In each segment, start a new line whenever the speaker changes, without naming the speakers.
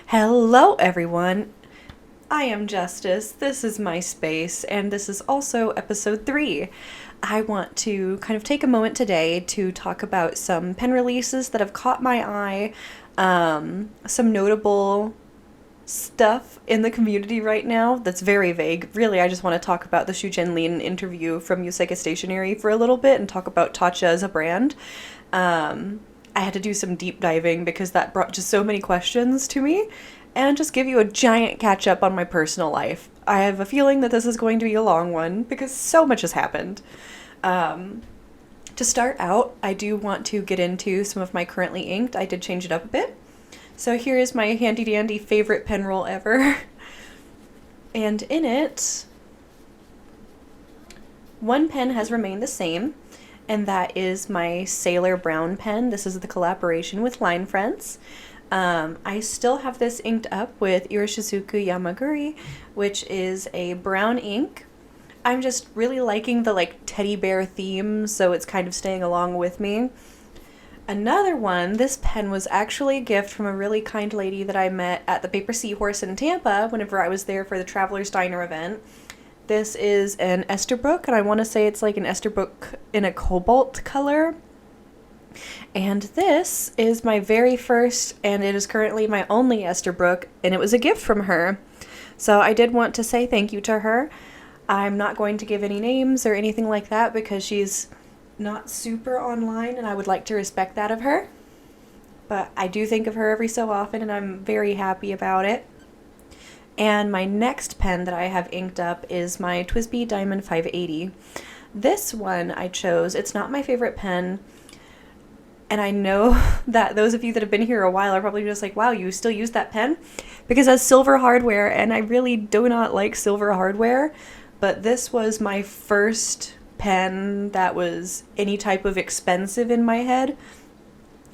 Hello, everyone. I am Justus. This is my space, and this is also episode 3. I want to kind of take a moment today to talk about some pen releases that have caught my eye, some notable stuff in the community right now that's very vague. Really, I just want to talk about the shu-jin interview from Yuseka Stationery for a little bit and talk about Taccia as a brand. I had to do some deep diving because that brought just so many questions to me, and just give you a giant catch up on my personal life. I have a feeling that this is going to be a long one because so much has happened. To start out, I do want to get into some of my currently inked. I did change it up a bit. So here is my handy dandy favorite pen roll ever. And in it, one pen has remained the same, and that is my Sailor Brown pen. This is the collaboration with Line Friends. I still have this inked up with Irishizuku Yamaguri, which is a brown ink. I'm just really liking the teddy bear theme, so it's kind of staying along with me. Another one, this pen was actually a gift from a really kind lady that I met at the Paper Seahorse in Tampa whenever I was there for the Traveler's Diner event. This is an Esterbrook, and I want to say it's like an Esterbrook in a cobalt color. And this is my very first, and it is currently my only Esterbrook, and it was a gift from her. So I did want to say thank you to her. I'm not going to give any names or anything like that because she's not super online, and I would like to respect that of her. But I do think of her every so often, and I'm very happy about it. And my next pen that I have inked up is my TWSBI Diamond 580. This one I chose. It's not my favorite pen. And I know that those of you that have been here a while are probably just like, wow, you still use that pen? Because it has silver hardware, and I really do not like silver hardware. But this was my first pen that was any type of expensive in my head.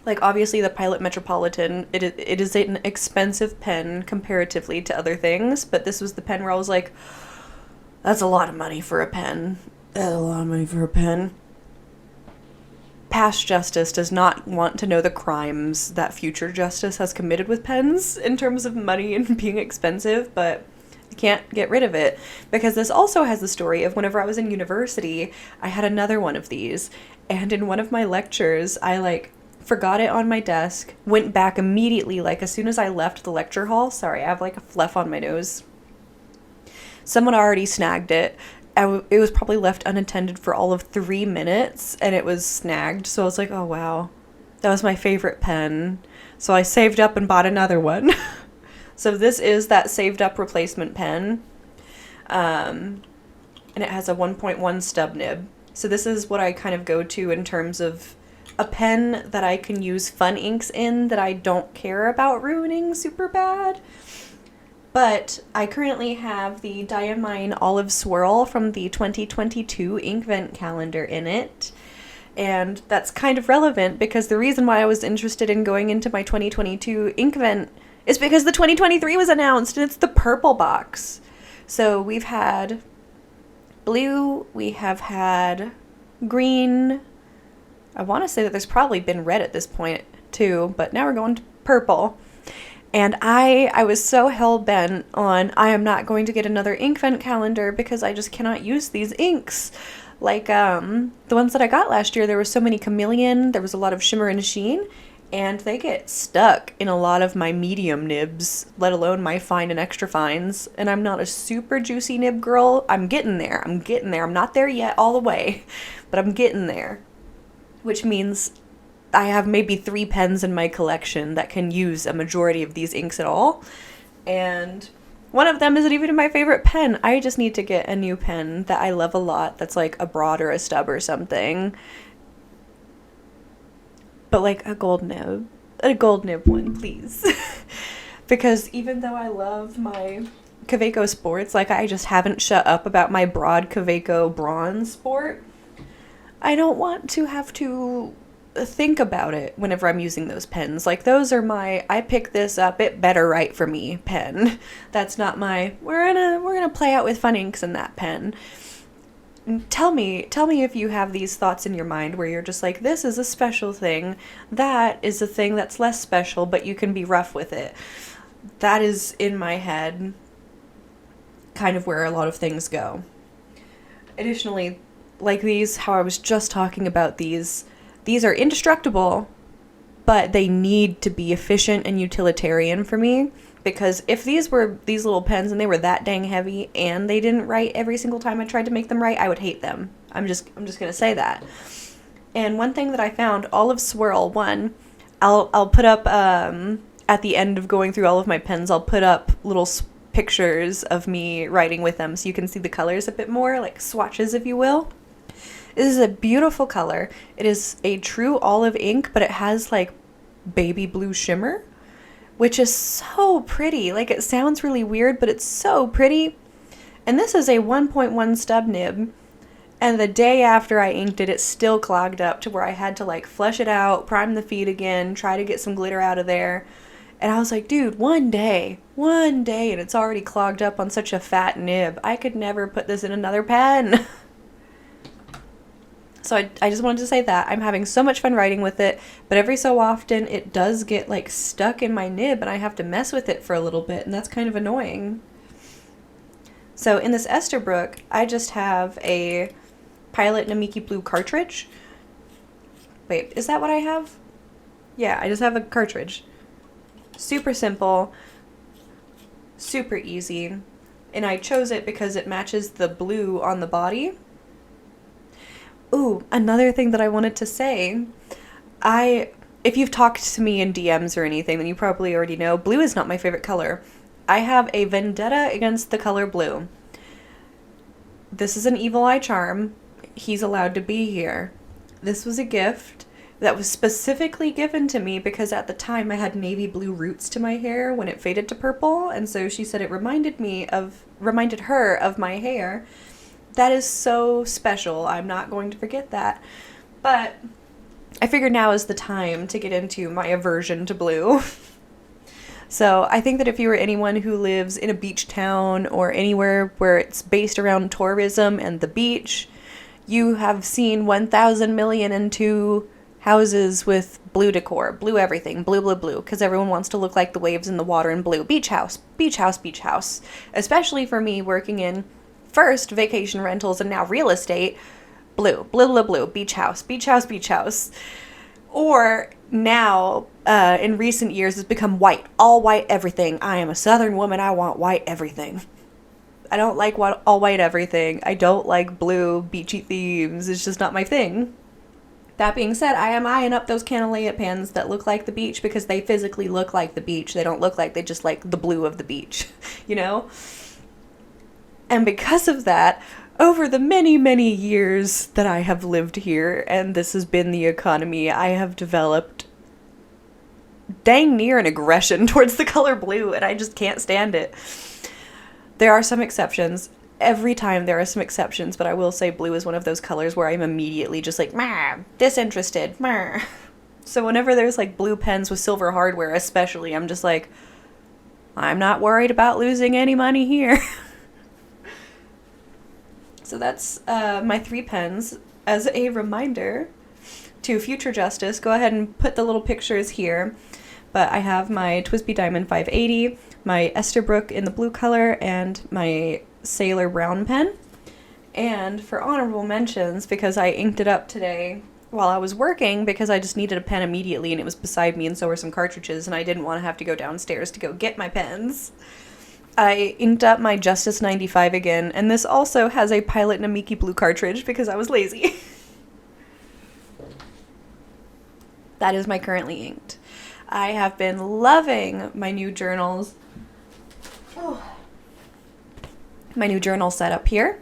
Like, obviously, the Pilot Metropolitan, it is an expensive pen comparatively to other things, but this was the pen where I was like, that's a lot of money for a pen. That's a lot of money for a pen. Past Justus does not want to know the crimes that future Justus has committed with pens in terms of money and being expensive, but I can't get rid of it, because this also has the story of whenever I was in university, I had another one of these, and in one of my lectures, I forgot it on my desk, went back immediately, as soon as I left the lecture hall. Sorry, I have a fluff on my nose. Someone already snagged it. It was probably left unattended for all of 3 minutes, and it was snagged, so I was like, oh wow, that was my favorite pen. So I saved up and bought another one. So this is that saved up replacement pen, and it has a 1.1 stub nib. So this is what I kind of go to in terms of a pen that I can use fun inks in that I don't care about ruining super bad. But I currently have the Diamine Olive Swirl from the 2022 Inkvent calendar in it. And that's kind of relevant because the reason why I was interested in going into my 2022 Inkvent is because the 2023 was announced, and it's the purple box. So we've had blue, we have had green. I want to say that there's probably been red at this point too, but now we're going to purple. And I was so hell-bent on, I am not going to get another Inkvent calendar because I just cannot use these inks. The ones that I got last year, there were so many chameleon, there was a lot of shimmer and sheen, and they get stuck in a lot of my medium nibs, let alone my fine and extra fines. And I'm not a super juicy nib girl. I'm getting there. I'm not there yet all the way, but I'm getting there. Which means I have maybe 3 pens in my collection that can use a majority of these inks at all. And one of them isn't even my favorite pen. I just need to get a new pen that I love a lot that's a broad or a stub or something. But a gold nib. A gold nib one, please. Because even though I love my Kaweco Sports, I just haven't shut up about my broad Kaweco Bronze Sport, I don't want to have to think about it whenever I'm using those pens. Those are my, I picked this up, it better write for me pen. That's not my, we're gonna play out with fun inks in that pen. Tell me if you have these thoughts in your mind where you're just this is a special thing, that is a thing that's less special, but you can be rough with it. that is in my head kind of where a lot of things go. Additionally, like these, how I was just talking about these are indestructible, but they need to be efficient and utilitarian for me. Because if these were these little pens and they were that dang heavy and they didn't write every single time I tried to make them write, I would hate them. I'm just gonna say that. And one thing that I found, Olive Swirl 1, I'll put up, at the end of going through all of my pens, I'll put up little pictures of me writing with them so you can see the colors a bit more, like swatches, if you will. This is a beautiful color. It is a true olive ink, but it has like baby blue shimmer, which is so pretty. Like, it sounds really weird, but it's so pretty. And this is a 1.1 stub nib. And the day after I inked it, it still clogged up to where I had to like flush it out, prime the feed again, try to get some glitter out of there. And I was like, dude, one day, and it's already clogged up on such a fat nib. I could never put this in another pen. So I just wanted to say that. I'm having so much fun writing with it, but every so often it does get like stuck in my nib and I have to mess with it for a little bit, and that's kind of annoying. So in this Esterbrook, I just have a Pilot Namiki Blue cartridge. Wait, is that what I have? Yeah, I just have a cartridge. Super simple, super easy, and I chose it because it matches the blue on the body. Ooh, another thing that I wanted to say, if you've talked to me in DMs or anything, then you probably already know, blue is not my favorite color. I have a vendetta against the color blue. This is an evil eye charm. He's allowed to be here. This was a gift that was specifically given to me because at the time I had navy blue roots to my hair when it faded to purple, and so she said it reminded her of my hair. That is so special. I'm not going to forget that. But I figured now is the time to get into my aversion to blue. So I think that if you were anyone who lives in a beach town or anywhere where it's based around tourism and the beach, you have seen 1,000,000,002 houses with blue decor, blue everything, blue, because everyone wants to look like the waves in the water in blue. Beach house. Especially for me working in first vacation rentals and now real estate, blue, beach house. Or now, in recent years, it's become white, all white everything. I am a Southern woman, I want white everything. I don't like all white everything. I don't like blue, beachy themes. It's just not my thing. That being said, I am eyeing up those Canalea pens that look like the beach because they physically look like the beach. They don't look like they just like the blue of the beach, you know? And because of that, over the many, many years that I have lived here, and this has been the economy, I have developed dang near an aggression towards the color blue, and I just can't stand it. There are some exceptions. Every time there are some exceptions, but I will say blue is one of those colors where I'm immediately just like, disinterested. So whenever there's like blue pens with silver hardware especially, I'm just like, I'm not worried about losing any money here. So that's my 3 pens. As a reminder to future Justus, go ahead and put the little pictures here. But I have my Twisby Diamond 580, my Esterbrook in the blue color, and my Sailor Brown pen. And for honorable mentions, because I inked it up today while I was working, because I just needed a pen immediately and it was beside me and so were some cartridges and I didn't want to have to go downstairs to go get my pens. I inked up my Justus 95 again, and this also has a Pilot Namiki Blue cartridge because I was lazy. That is my currently inked. I have been loving my new journals. My new journal setup here.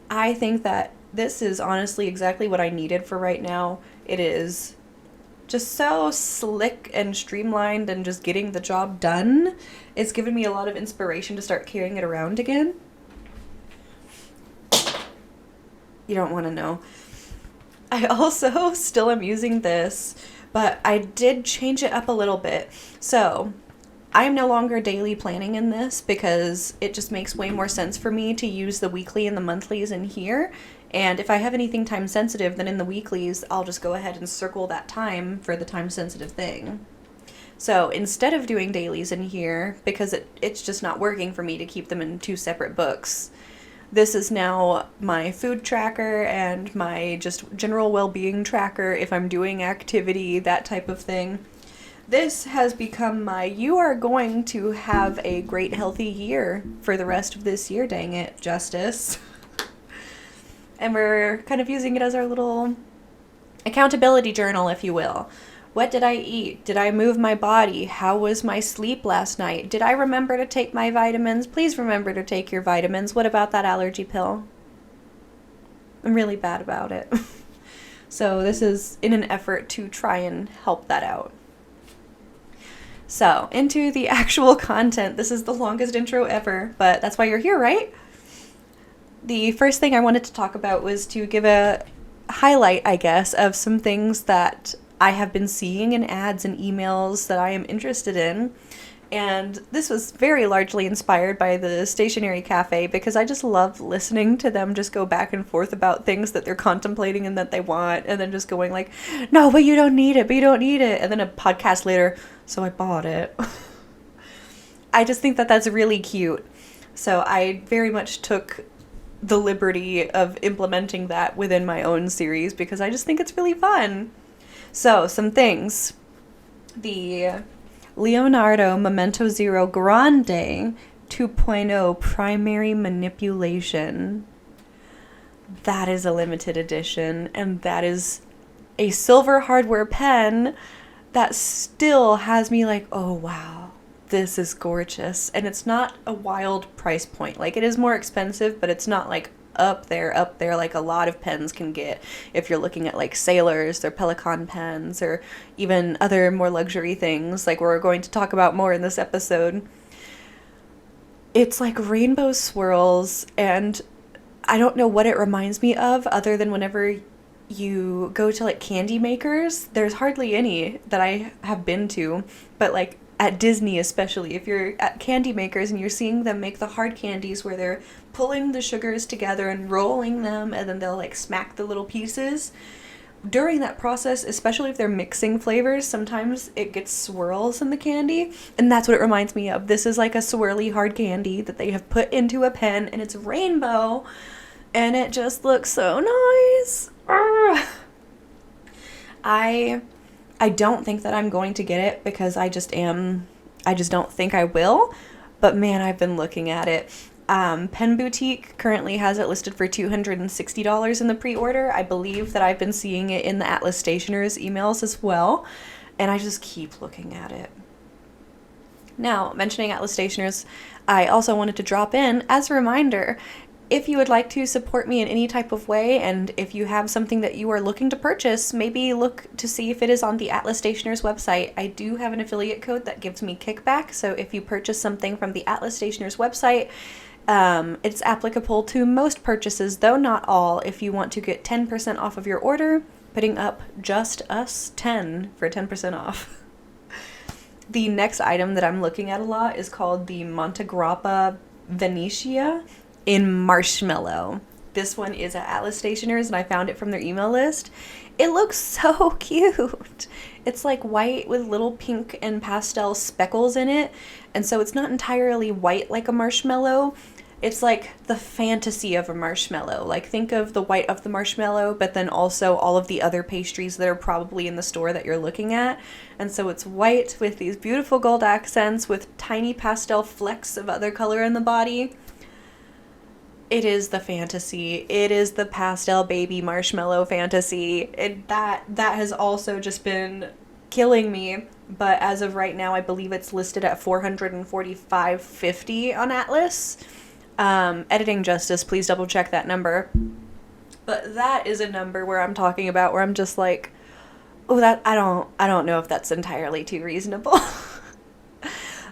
I think that this is honestly exactly what I needed for right now. It is just so slick and streamlined and just getting the job done. It's given me a lot of inspiration to start carrying it around again. You don't want to know. I also still am using this, but I did change it up a little bit. So I am no longer daily planning in this because it just makes way more sense for me to use the weekly and the monthlies in here. And if I have anything time sensitive, then in the weeklies, I'll just go ahead and circle that time for the time sensitive thing. So instead of doing dailies in here, because it's just not working for me to keep them in 2 separate books, this is now my food tracker and my just general well-being tracker if I'm doing activity, that type of thing. This has become my, you are going to have a great healthy year for the rest of this year, dang it, Justus. And we're kind of using it as our little accountability journal, if you will. What did I eat? Did I move my body? How was my sleep last night? Did I remember to take my vitamins? Please remember to take your vitamins. What about that allergy pill? I'm really bad about it. So this is in an effort to try and help that out. So, into the actual content. This is the longest intro ever, but that's why you're here, right? The first thing I wanted to talk about was to give a highlight, I guess, of some things that I have been seeing in ads and emails that I am interested in. And this was very largely inspired by the stationery cafe because I just love listening to them just go back and forth about things that they're contemplating and that they want, and then just going like, no, but you don't need it, but you don't need it. And then a podcast later, so I bought it. I just think that that's really cute. So I very much took the liberty of implementing that within my own series because I just think it's really fun. So, some things. The Leonardo Memento Zero Grande 2.0 Primary Manipulation. That is a limited edition, and that is a silver hardware pen that still has me like, oh wow, this is gorgeous. And it's not a wild price point. Like, it is more expensive, but it's not like up there like a lot of pens can get if you're looking at like Sailors, their Pelican pens, or even other more luxury things like we're going to talk about more in this episode. It's like rainbow swirls, and I don't know what it reminds me of other than whenever you go to like candy makers. There's hardly any that I have been to, but like at Disney especially, if you're at candy makers and you're seeing them make the hard candies where they're pulling the sugars together and rolling them, and then they'll like smack the little pieces. During that process, especially if they're mixing flavors, sometimes it gets swirls in the candy, and that's what it reminds me of. This is like a swirly hard candy that they have put into a pen, and it's rainbow, and it just looks so nice. I don't think that I'm going to get it because I just don't think I will, but man, I've been looking at it. Pen Boutique currently has it listed for $260 in the pre-order. I believe that I've been seeing it in the Atlas Stationers emails as well, and I just keep looking at it. Now, mentioning Atlas Stationers, I also wanted to drop in as a reminder, if you would like to support me in any type of way, and if you have something that you are looking to purchase, maybe look to see if it is on the Atlas Stationers website. I do have an affiliate code that gives me kickback, so if you purchase something from the Atlas Stationers website, it's applicable to most purchases, though not all. If you want to get 10% off of your order, putting up just us 10 for 10% off. The next item that I'm looking at a lot is called the Montegrappa Venetia in Marshmallow. This one is at Atlas Stationers, and I found it from their email list. It looks so cute. It's like white with little pink and pastel speckles in it, and so it's not entirely white like a marshmallow. It's like the fantasy of a marshmallow. Like, think of the white of the marshmallow, but then also all of the other pastries that are probably in the store that you're looking at. And so it's white with these beautiful gold accents with tiny pastel flecks of other color in the body. It is the fantasy. It is the pastel baby marshmallow fantasy. That has also just been killing me. But as of right now, I believe it's listed at $445.50 on Atlas. Editing Justus, please double check that number. But that is a number where I'm talking about where I'm just like, oh, that I don't know if that's entirely too reasonable.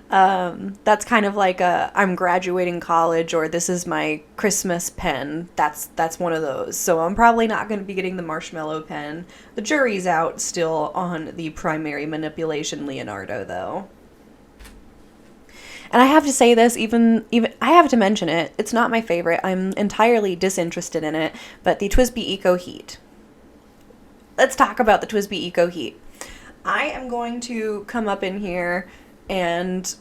That's kind of like I'm graduating college, or this is my Christmas pen. That's one of those. So I'm probably not going to be getting the marshmallow pen. The jury's out still on the primary manipulation Leonardo, though. And I have to say this, even I have to mention it. It's not my favorite. I'm entirely disinterested in it. But the TWSBI Eco Heat. Let's talk about the TWSBI Eco Heat. I am going to come up in here and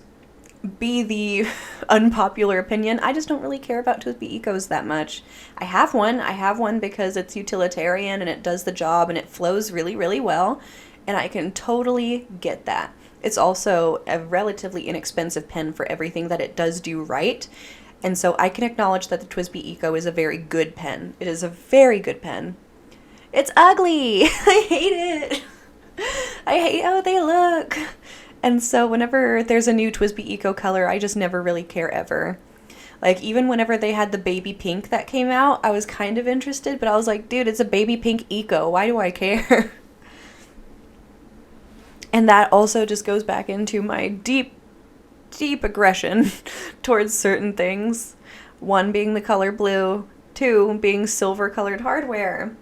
be the unpopular opinion. I just don't really care about TWSBI Ecos that much. I have one. I have one because it's utilitarian and it does the job and it flows really, really well. And I can totally get that. It's also a relatively inexpensive pen for everything that it does do right. And so I can acknowledge that the TWSBI Eco is a very good pen. It is a very good pen. It's ugly. I hate it. I hate how they look. And so whenever there's a new TWSBI Eco color, I just never really care ever. Like, even whenever they had the baby pink that came out, I was kind of interested, but I was like, dude, it's a baby pink Eco. Why do I care? And that also just goes back into my deep, deep aggression towards certain things. One being the color blue, two being silver-colored hardware.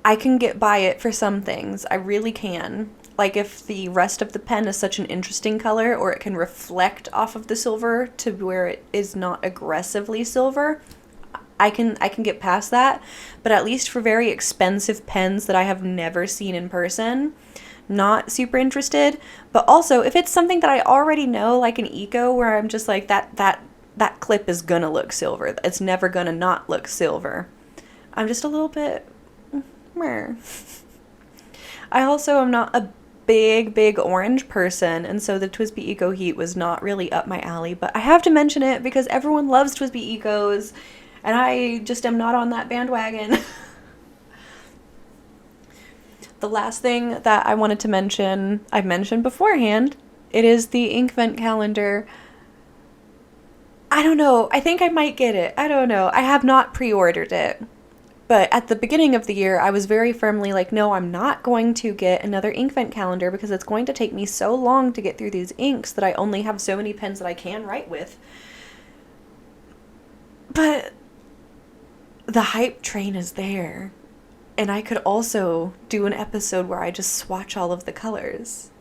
I can get by it for some things. I really can. Like, if the rest of the pen is such an interesting color, or it can reflect off of the silver to where it is not aggressively silver, I can get past that. But at least for very expensive pens that I have never seen in person, not super interested. But also, if it's something that I already know, like an Eco, where I'm just like, that clip is gonna look silver. It's never gonna not look silver. I'm just a little bit meh. I also am not a big orange person, and so the TWSBI Eco Heat was not really up my alley, but I have to mention it because everyone loves TWSBI Ecos, and I just am not on that bandwagon. The last thing that I wanted to mention, I've mentioned beforehand, it is the ink vent calendar. I don't know, I think I might get it. I don't know. I have not pre-ordered it. But at the beginning of the year, I was very firmly like, no, I'm not going to get another ink vent calendar because it's going to take me so long to get through these inks that I only have so many pens that I can write with. But the hype train is there. And I could also do an episode where I just swatch all of the colors.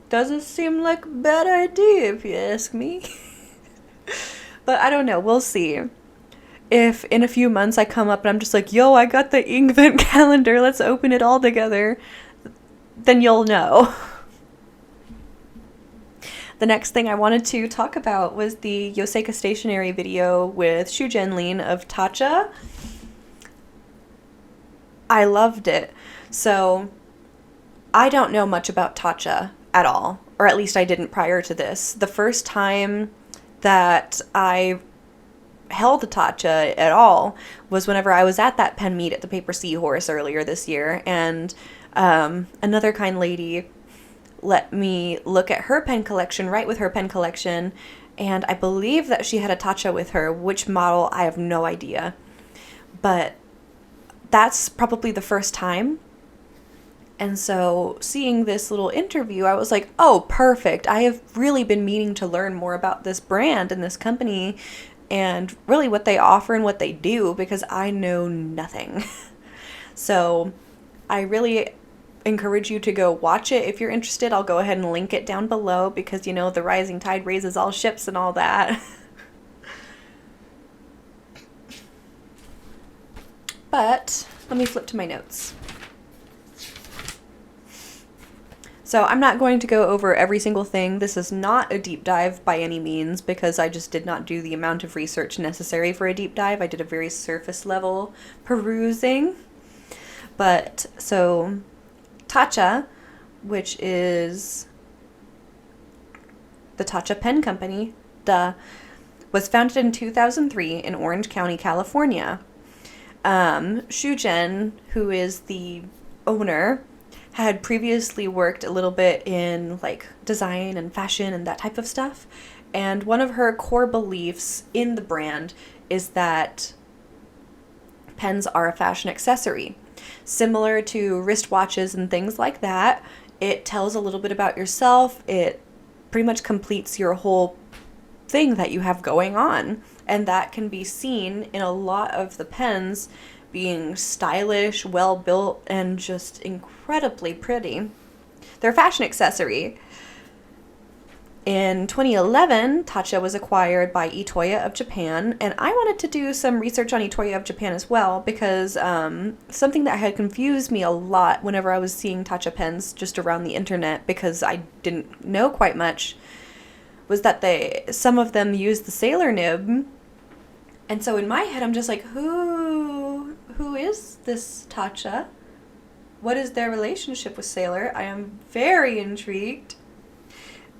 Doesn't seem like a bad idea if you ask me. But I don't know, we'll see. If in a few months I come up and I'm just like, yo, I got the ink vent calendar, let's open it all together, then you'll know. The next thing I wanted to talk about was the Yoseika Stationery video with shu-jin Lean of Taccia. I loved it. So, I don't know much about Taccia at all, or at least I didn't prior to this. The first time that I held a Taccia at all was whenever I was at that pen meet at the Paper Seahorse earlier this year, and another kind lady let me look at her pen collection, write with her pen collection, and I believe that she had a Taccia with her. Which model, I have no idea. But that's probably the first time. And so seeing this little interview, I was like, oh, perfect. I have really been meaning to learn more about this brand and this company and really what they offer and what they do, because I know nothing. So I really encourage you to go watch it if you're interested. I'll go ahead and link it down below because, you know, the rising tide raises all ships and all that. But let me flip to my notes. So I'm not going to go over every single thing. This is not a deep dive by any means because I just did not do the amount of research necessary for a deep dive. I did a very surface level perusing. But so Taccia, which is the Taccia Pen Company, was founded in 2003 in Orange County, California. Shu-jin, who is the owner, had previously worked a little bit in like design and fashion and that type of stuff. And one of her core beliefs in the brand is that pens are a fashion accessory. Similar to wristwatches and things like that, it tells a little bit about yourself. It pretty much completes your whole thing that you have going on. And that can be seen in a lot of the pens being stylish, well-built, and just incredibly pretty. They're a fashion accessory. In 2011, Taccia was acquired by Itoya of Japan, and I wanted to do some research on Itoya of Japan as well because something that had confused me a lot whenever I was seeing Taccia pens just around the internet because I didn't know quite much was that some of them used the sailor nib, and so in my head I'm just like, who is this Taccia? What is their relationship with Sailor? I am very intrigued.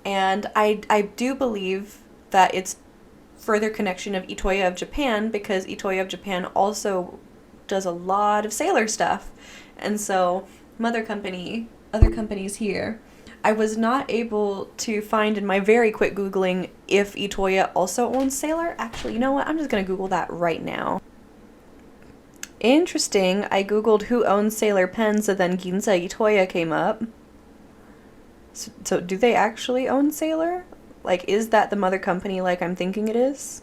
And I do believe that it's further connection of Itoya of Japan because Itoya of Japan also does a lot of Sailor stuff. And so other companies here, I was not able to find in my very quick Googling if Itoya also owns Sailor. Actually, you know what? I'm just going to Google that right now. Interesting. I Googled who owns Sailor pens and then Ginza Itoya came up. So do they actually own Sailor? Like, is that the mother company like I'm thinking it is?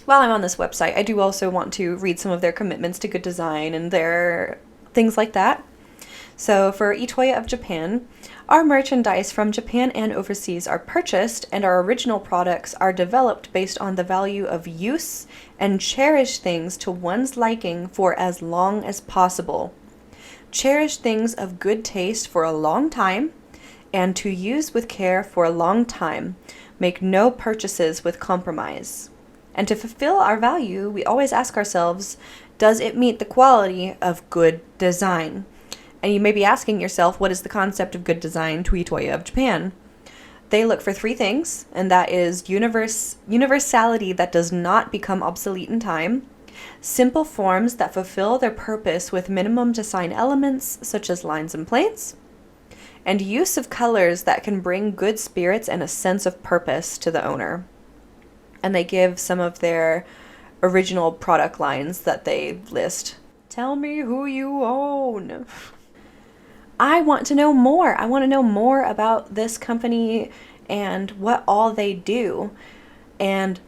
While I'm on this website, I do also want to read some of their commitments to good design and their things like that. So for Itoya of Japan, our merchandise from Japan and overseas are purchased and our original products are developed based on the value of use and cherish things to one's liking for as long as possible. Cherish things of good taste for a long time, and to use with care for a long time. Make no purchases with compromise. And to fulfill our value, we always ask ourselves, does it meet the quality of good design? And you may be asking yourself, what is the concept of good design to Itoya of Japan? They look for three things, and that is universality that does not become obsolete in time, simple forms that fulfill their purpose with minimum design elements such as lines and planes, and use of colors that can bring good spirits and a sense of purpose to the owner. And they give some of their original product lines that they list. Tell me who you own. I want to know more. I want to know more about this company and what all they do. And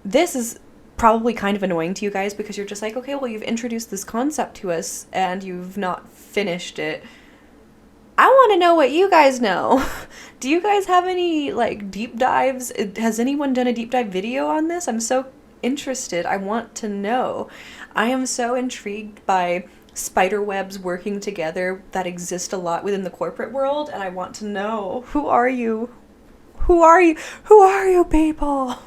this is probably kind of annoying to you guys because you're just like, okay, well, you've introduced this concept to us and you've not finished it. I want to know what you guys know. Do you guys have any like deep dives? Has anyone done a deep dive video on this? I'm so interested. I want to know. I am so intrigued by spider webs working together that exist a lot within the corporate world, and I want to know, who are you? Who are you? Who are you people?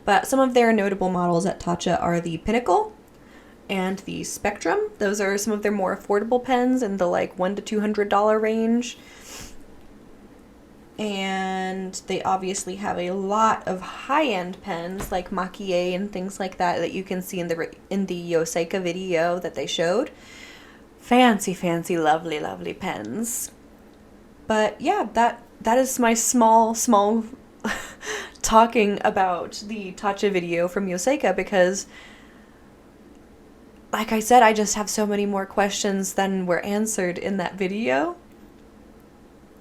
But some of their notable models at Taccia are the Pinnacle and the Spectrum. Those are some of their more affordable pens in the like $100 to $200 range. And they obviously have a lot of high-end pens like Makie and things like that that you can see in the Yoseika video that they showed. Fancy, fancy, lovely, lovely pens. But yeah, that is my small talking about the Taccia video from Yoseika because, like I said, I just have so many more questions than were answered in that video.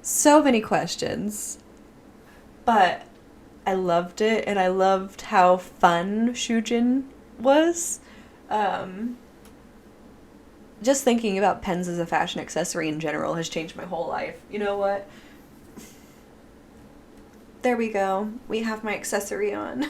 So many questions. But I loved it, and I loved how fun shu-jin was. Just thinking about pens as a fashion accessory in general has changed my whole life. You know what? There we go. We have my accessory on.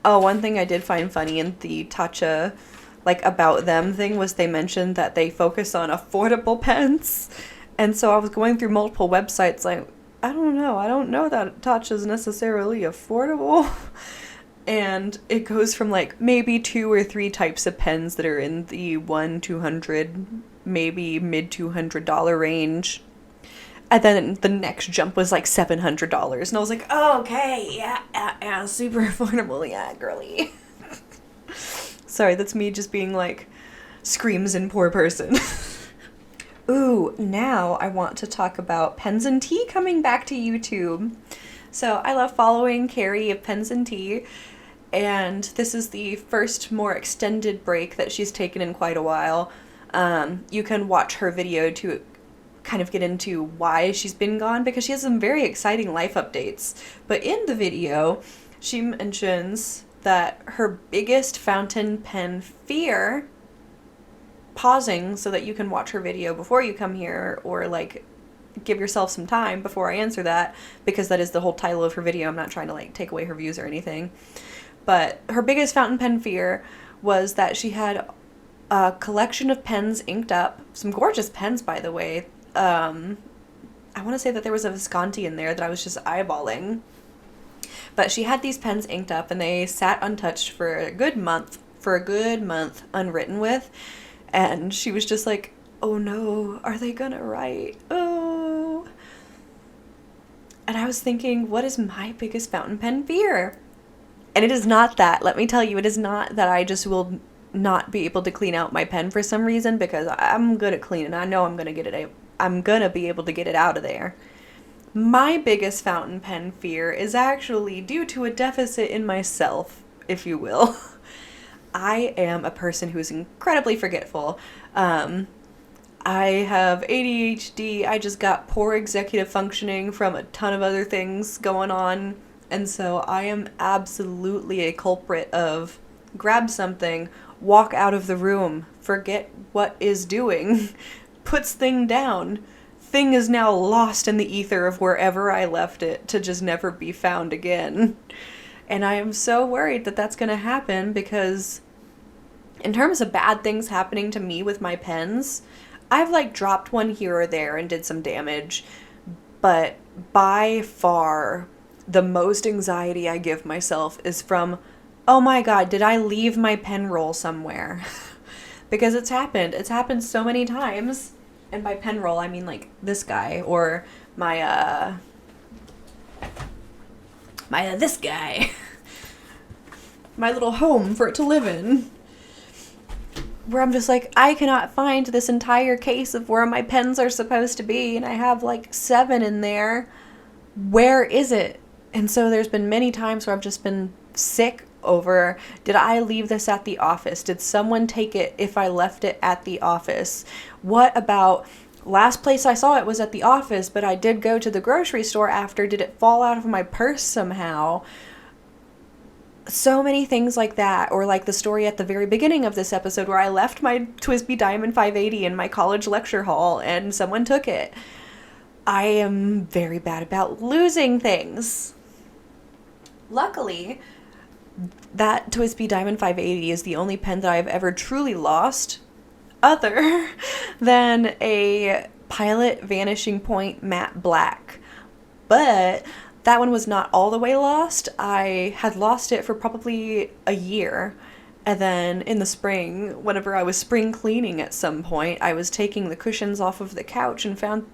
Oh, one thing I did find funny in the Taccia, like, about them thing was they mentioned that they focus on affordable pens. And so I was going through multiple websites like, I don't know that Taccia is necessarily affordable. And it goes from like maybe 2 or 3 types of pens that are in the $100, maybe mid $200 range. And then the next jump was like $700. And I was like, oh, okay, yeah, super affordable, yeah, girly. Sorry, that's me just being like, screams in poor person. Ooh, now I want to talk about Pens and Tea coming back to YouTube. So I love following Carrie of Pens and Tea, and this is the first more extended break that she's taken in quite a while. You can watch her video to kind of get into why she's been gone, because she has some very exciting life updates. But in the video, she mentions that her biggest fountain pen fear, pausing so that you can watch her video before you come here, or like give yourself some time before I answer that, because that is the whole title of her video. I'm not trying to like take away her views or anything. But her biggest fountain pen fear was that she had a collection of pens inked up. Some gorgeous pens, by the way. I want to say that there was a Visconti in there that I was just eyeballing. But she had these pens inked up, and they sat untouched for a good month, unwritten with. And she was just like, oh no, are they gonna write? Oh. And I was thinking, what is my biggest fountain pen fear? And it is not that. Let me tell you, it is not that I just will not be able to clean out my pen for some reason, because I'm good at cleaning. I know I'm gonna be able to get it out of there. My biggest fountain pen fear is actually due to a deficit in myself, if you will. I am a person who is incredibly forgetful. I have ADHD. I just got poor executive functioning from a ton of other things going on. And so I am absolutely a culprit of grab something, walk out of the room, forget what is doing, puts thing down. Thing is now lost in the ether of wherever I left it to just never be found again. And I am so worried that that's going to happen, because in terms of bad things happening to me with my pens, I've like dropped one here or there and did some damage, but by far the most anxiety I give myself is from, oh my god, did I leave my pen roll somewhere? Because it's happened. It's happened so many times. And by pen roll, I mean like this guy, or my this guy. My little home for it to live in. Where I'm just like, I cannot find this entire case of where my pens are supposed to be, and I have like 7 in there. Where is it? And so there's been many times where I've just been sick over, did I leave this at the office? Did someone take it if I left it at the office? What about last place I saw it was at the office, but I did go to the grocery store after. Did it fall out of my purse somehow? So many things like that. Or like the story at the very beginning of this episode where I left my TWSBI Diamond 580 in my college lecture hall and someone took it. I am very bad about losing things. Luckily, that TWSBI Diamond 580 is the only pen that I've ever truly lost, other than a Pilot Vanishing Point matte black. But that one was not all the way lost. I had lost it for probably a year. And then in the spring, whenever I was spring cleaning at some point, I was taking the cushions off of the couch and found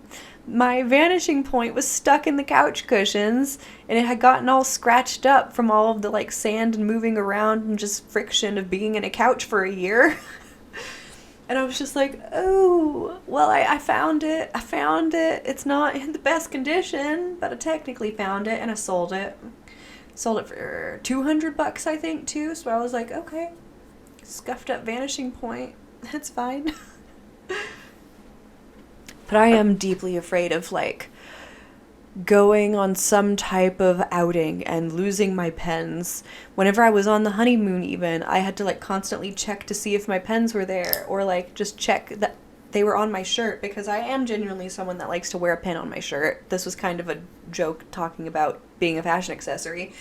my vanishing point was stuck in the couch cushions, and it had gotten all scratched up from all of the like sand and moving around and just friction of being in a couch for a year. And I was just like, oh, well, I found it. I found it. It's not in the best condition, but I technically found it, and I sold it. Sold it for $200, I think, too. So I was like, okay, scuffed up vanishing point. That's fine. But I am deeply afraid of, like, going on some type of outing and losing my pens. Whenever I was on the honeymoon even, I had to, like, constantly check to see if my pens were there, or, like, just check that they were on my shirt, because I am genuinely someone that likes to wear a pin on my shirt. This was kind of a joke talking about being a fashion accessory.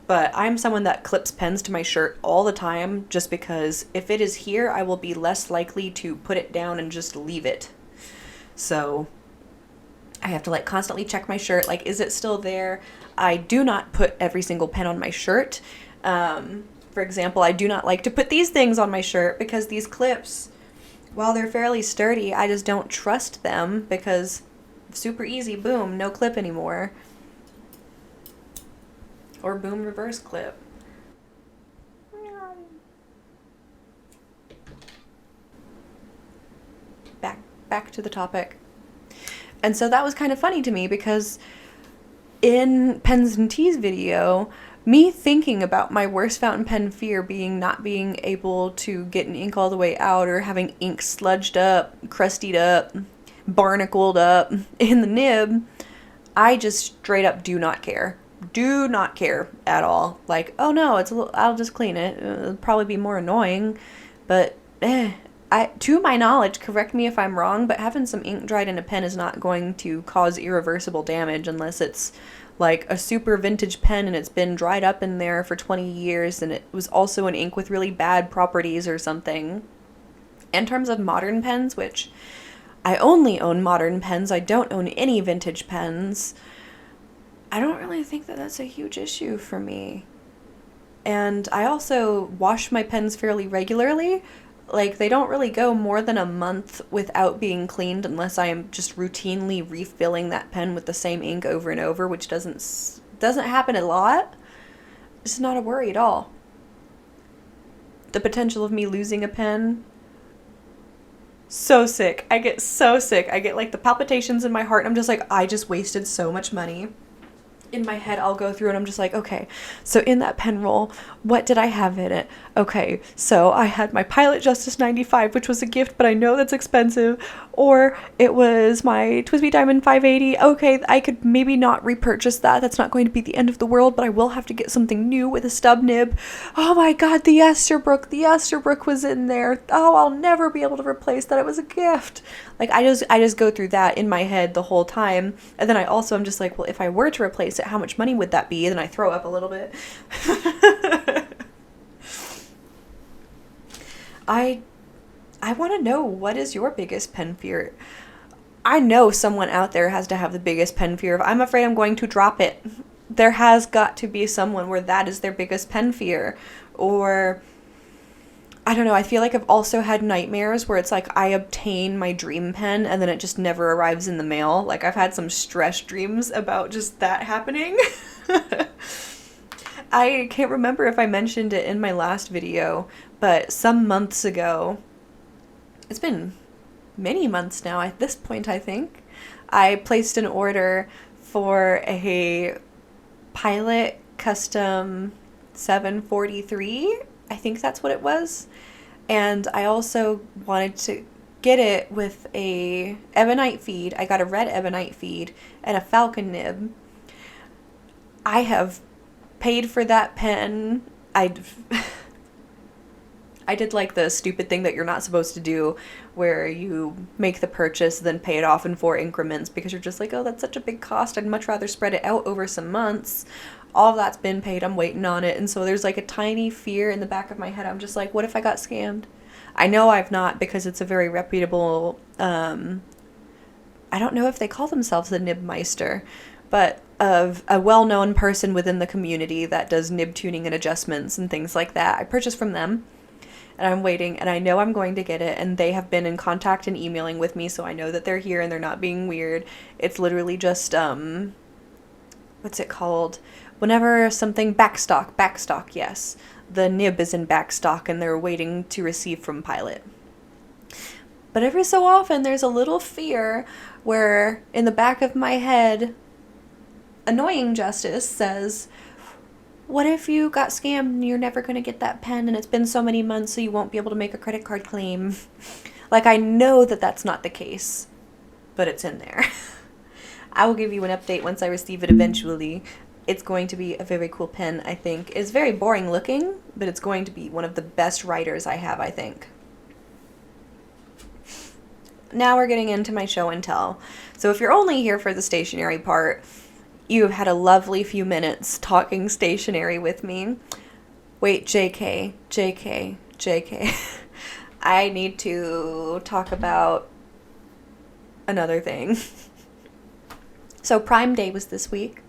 But I'm someone that clips pens to my shirt all the time, just because if it is here, I will be less likely to put it down and just leave it. So I have to like constantly check my shirt, like, is it still there? I do not put every single pen on my shirt. For example, I do not like to put these things on my shirt, because these clips, while they're fairly sturdy, I just don't trust them, because super easy, boom, no clip anymore. Or boom, reverse clip. Back to the topic. And so that was kind of funny to me, because in Pens and Teas video, me thinking about my worst fountain pen fear being not being able to get an ink all the way out, or having ink sludged up, crustied up, barnacled up in the nib, I just straight up do not care. do not care at all. Like, oh no, I'll just clean it. It'll probably be more annoying, but to my knowledge, correct me if I'm wrong, but having some ink dried in a pen is not going to cause irreversible damage unless it's like a super vintage pen and it's been dried up in there for 20 years and it was also an ink with really bad properties or something. In terms of modern pens, which I only own modern pens, I don't own any vintage pens, I don't really think that that's a huge issue for me. And I also wash my pens fairly regularly. Like, they don't really go more than a month without being cleaned unless I am just routinely refilling that pen with the same ink over and over, which doesn't happen a lot. It's not a worry at all. The potential of me losing a pen, so sick. I get so sick. I get like the palpitations in my heart. I'm just like, I just wasted so much money. In my head, I'll go through and I'm just like, okay, so in that pen roll, what did I have in it? Okay, so I had my Pilot Justus 95, which was a gift, but I know that's expensive. Or it was my TWSBI Diamond 580. Okay, I could maybe not repurchase that. That's not going to be the end of the world, but I will have to get something new with a stub nib. Oh my god, the Esterbrook. The Esterbrook was in there. Oh, I'll never be able to replace that. It was a gift. Like, I just go through that in my head the whole time. And then I'm just like, well, if I were to replace it, how much money would that be? And then I throw up a little bit. I want to know, what is your biggest pen fear? I know someone out there has to have the biggest pen fear of, I'm afraid I'm going to drop it. There has got to be someone where that is their biggest pen fear. Or, I don't know, I feel like I've also had nightmares where it's like I obtain my dream pen and then it just never arrives in the mail. Like, I've had some stress dreams about just that happening. I can't remember if I mentioned it in my last video, but some months ago, it's been many months now at this point, I think, I placed an order for a Pilot Custom 743. I think that's what it was. And I also wanted to get it with a ebonite feed. I got a red ebonite feed and a falcon nib. I have paid for that pen. I did like the stupid thing that you're not supposed to do, where you make the purchase, then pay it off in 4 increments, because you're just like, oh, that's such a big cost. I'd much rather spread it out over some months. All of that's been paid. I'm waiting on it. And so there's like a tiny fear in the back of my head. I'm just like, what if I got scammed? I know I've not, because it's a very reputable, I don't know if they call themselves a Nibmeister, but of a well-known person within the community that does nib tuning and adjustments and things like that. I purchased from them. And I'm waiting, and I know I'm going to get it, and they have been in contact and emailing with me, so I know that they're here and they're not being weird. It's literally just, what's it called? Whenever something, backstock, yes. The nib is in backstock, and they're waiting to receive from Pilot. But every so often, there's a little fear where, in the back of my head, annoying Justus says, what if you got scammed and you're never going to get that pen and it's been so many months so you won't be able to make a credit card claim? Like, I know that that's not the case, but it's in there. I will give you an update once I receive it eventually. It's going to be a very cool pen, I think. It's very boring looking, but it's going to be one of the best writers I have, I think. Now we're getting into my show and tell. So if you're only here for the stationery part, you have had a lovely few minutes talking stationery with me. Wait, JK. I need to talk about another thing. So Prime Day was this week.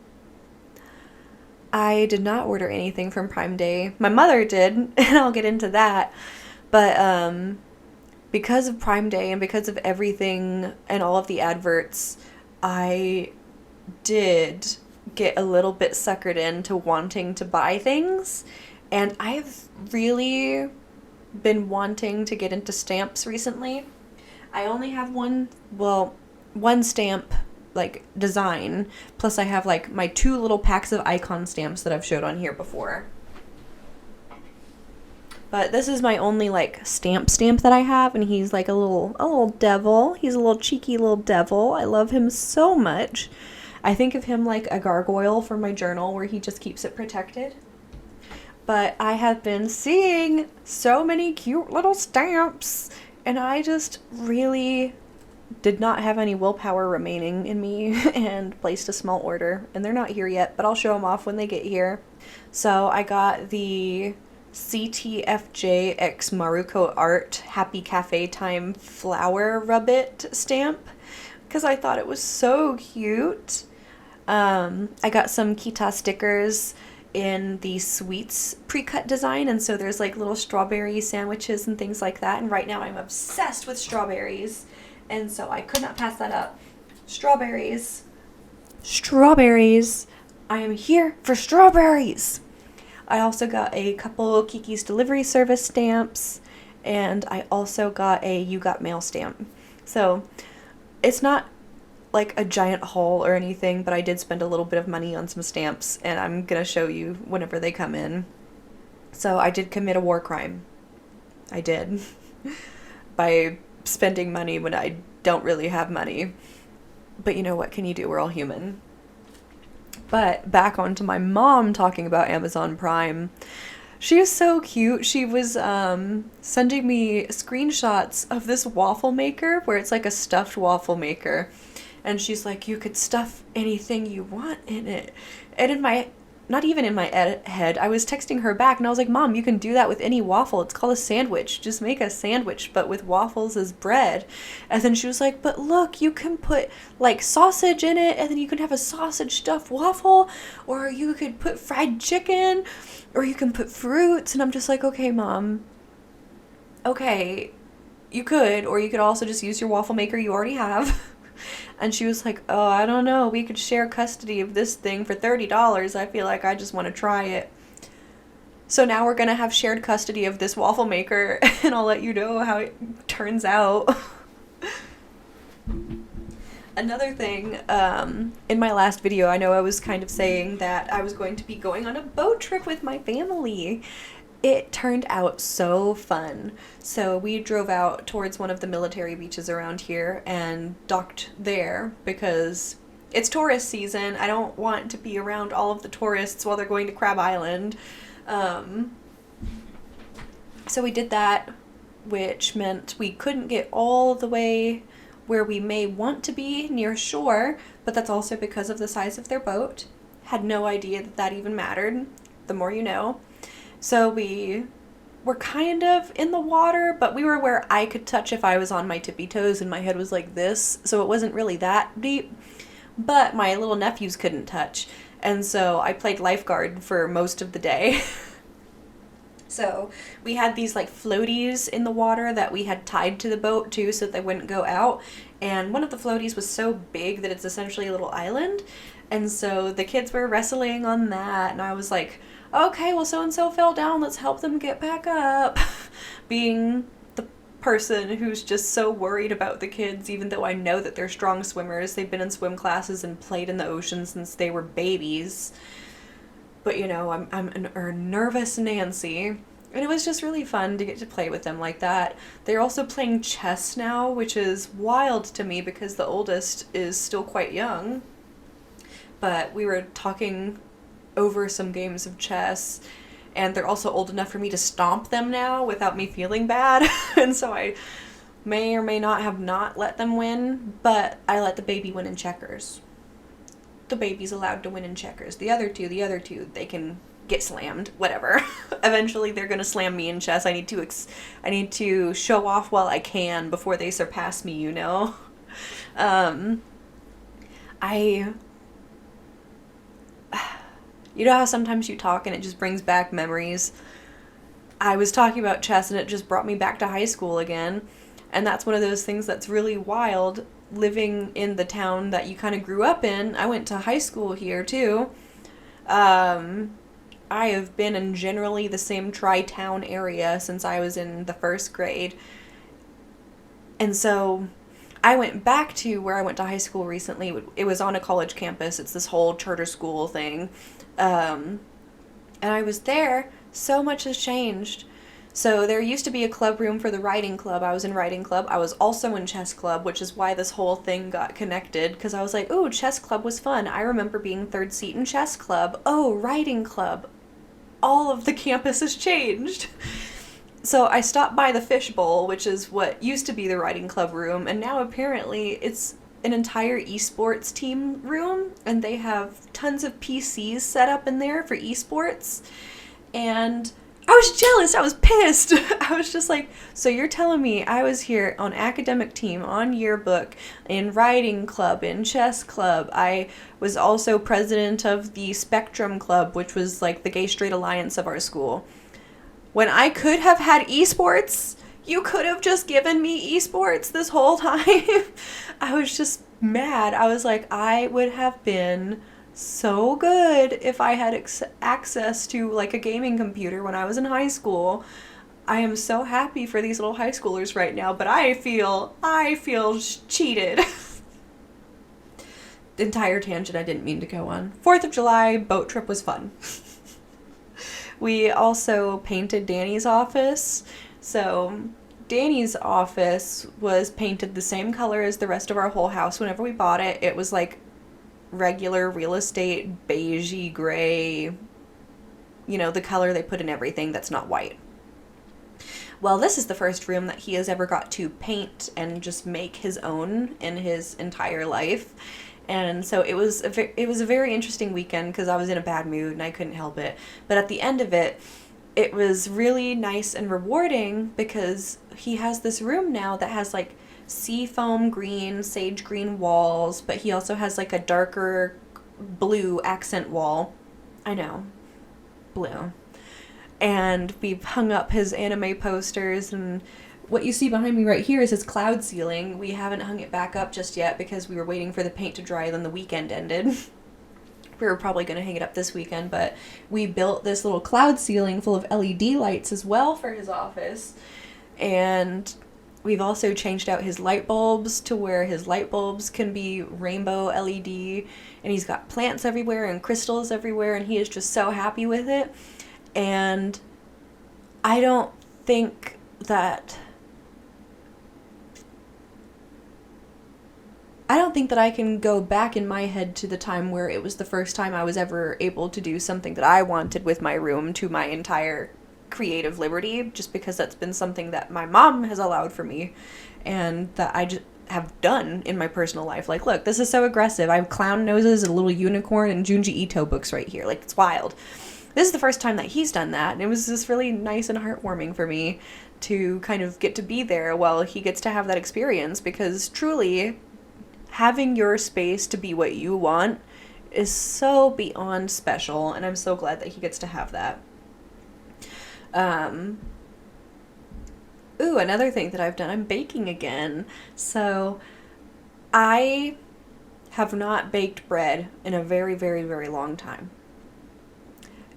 I did not order anything from Prime Day. My mother did, and I'll get into that. But because of Prime Day and because of everything and all of the adverts, I did get a little bit suckered into wanting to buy things, and I've really been wanting to get into stamps recently. I only have one stamp like design, plus I have like my 2 little packs of icon stamps that I've showed on here before. But this is my only like stamp that I have, and he's like a little devil. He's a little cheeky little devil. I love him so much. I think of him like a gargoyle for my journal where he just keeps it protected. But I have been seeing so many cute little stamps, and I just really did not have any willpower remaining in me and placed a small order. And they're not here yet, but I'll show them off when they get here. So I got the CTFJ X Maruko Art Happy Cafe Time Flower Rubbit stamp because I thought it was so cute. I got some Kita stickers in the sweets pre-cut design, and so there's like little strawberry sandwiches and things like that, and right now I'm obsessed with strawberries, and so I could not pass that up. Strawberries. I am here for strawberries. I also got a couple Kiki's Delivery Service stamps, and I also got a You Got Mail stamp. So it's not like a giant haul or anything, but I did spend a little bit of money on some stamps, and I'm gonna show you whenever they come in. So I did commit a war crime. I did. By spending money when I don't really have money. But you know, what can you do? We're all human. But back onto my mom talking about Amazon Prime. She is so cute. She was sending me screenshots of this waffle maker where it's like a stuffed waffle maker. And she's like, you could stuff anything you want in it. And in my, not even in my head, I was texting her back and I was like, Mom, you can do that with any waffle. It's called a sandwich. Just make a sandwich, but with waffles as bread. And then she was like, but look, you can put like sausage in it, and then you can have a sausage stuffed waffle, or you could put fried chicken, or you can put fruits. And I'm just like, okay, Mom. Okay, you could, or you could also just use your waffle maker you already have. And she was like, oh, I don't know, we could share custody of this thing for $30. I feel like I just want to try it. So now we're going to have shared custody of this waffle maker, and I'll let you know how it turns out. Another thing, in my last video, I know I was kind of saying that I was going to be going on a boat trip with my family. It turned out so fun. So we drove out towards one of the military beaches around here and docked there because it's tourist season. I don't want to be around all of the tourists while they're going to Crab Island. So we did that, which meant we couldn't get all the way where we may want to be near shore, but that's also because of the size of their boat. Had no idea that that even mattered. The more you know. So we were kind of in the water, but we were where I could touch if I was on my tippy toes and my head was like this, so it wasn't really that deep. But my little nephews couldn't touch, and so I played lifeguard for most of the day. So we had these like floaties in the water that we had tied to the boat too so that they wouldn't go out, and one of the floaties was so big that it's essentially a little island, and so the kids were wrestling on that, and I was like, okay, well, so-and-so fell down, let's help them get back up. Being the person who's just so worried about the kids, even though I know that they're strong swimmers. They've been in swim classes and played in the ocean since they were babies. But, you know, I'm a nervous Nancy. And it was just really fun to get to play with them like that. They're also playing chess now, which is wild to me because the oldest is still quite young. But we were talking over some games of chess, and they're also old enough for me to stomp them now without me feeling bad. And so I may or may not have not let them win, but I let the baby win in checkers. The baby's allowed to win in checkers. The other two, they can get slammed, whatever. Eventually they're gonna slam me in chess. I need to show off while I can before they surpass me, you know. You know how sometimes you talk and it just brings back memories? I was talking about chess and it just brought me back to high school again. And that's one of those things that's really wild, living in the town that you kind of grew up in. I went to high school here too. I have been in generally the same tri-town area since I was in the first grade. And so I went back to where I went to high school recently. It was on a college campus. It's this whole charter school thing. And I was there. So much has changed. So there used to be a club room for the writing club. I was in writing club. I was also in chess club, which is why this whole thing got connected, because I was like, ooh, chess club was fun. I remember being third seat in chess club. Oh, writing club. All of the campus has changed. So I stopped by the fishbowl, which is what used to be the writing club room, and now apparently it's an entire esports team room, and they have tons of PCs set up in there for esports. And I was jealous. I was pissed. I was just like, so you're telling me I was here on academic team, on yearbook, in writing club, in chess club. I was also president of the Spectrum Club, which was like the gay straight alliance of our school. When I could have had esports, you could have just given me esports this whole time. I was just mad. I was like, I would have been so good if I had access to like a gaming computer when I was in high school. I am so happy for these little high schoolers right now, but I feel cheated. Entire tangent I didn't mean to go on. 4th of July boat trip was fun. We also painted Danny's office. So Danny's office was painted the same color as the rest of our whole house whenever we bought it. It was like regular real estate, beigey gray, you know, the color they put in everything that's not white. Well, this is the first room that he has ever got to paint and just make his own in his entire life. And so it was a very interesting weekend because I was in a bad mood and I couldn't help it. But at the end of it, it was really nice and rewarding because he has this room now that has like seafoam green, sage green walls, but he also has like a darker blue accent wall. I know, blue. And we've hung up his anime posters, and what you see behind me right here is his cloud ceiling. We haven't hung it back up just yet because we were waiting for the paint to dry, then the weekend ended. We were probably going to hang it up this weekend, but we built this little cloud ceiling full of LED lights as well for his office. And we've also changed out his light bulbs to where his light bulbs can be rainbow LED. And he's got plants everywhere and crystals everywhere, and he is just so happy with it. And I don't think that I can go back in my head to the time where it was the first time I was ever able to do something that I wanted with my room to my entire creative liberty, just because that's been something that my mom has allowed for me and that I just have done in my personal life. Like, look, this is so aggressive. I have clown noses, a little unicorn, and Junji Ito books right here. Like, it's wild. This is the first time that he's done that, and it was just really nice and heartwarming for me to kind of get to be there while he gets to have that experience, because truly having your space to be what you want is so beyond special, and I'm so glad that he gets to have that. Ooh, another thing that I've done, I'm baking again. So I have not baked bread in a very, very, very long time.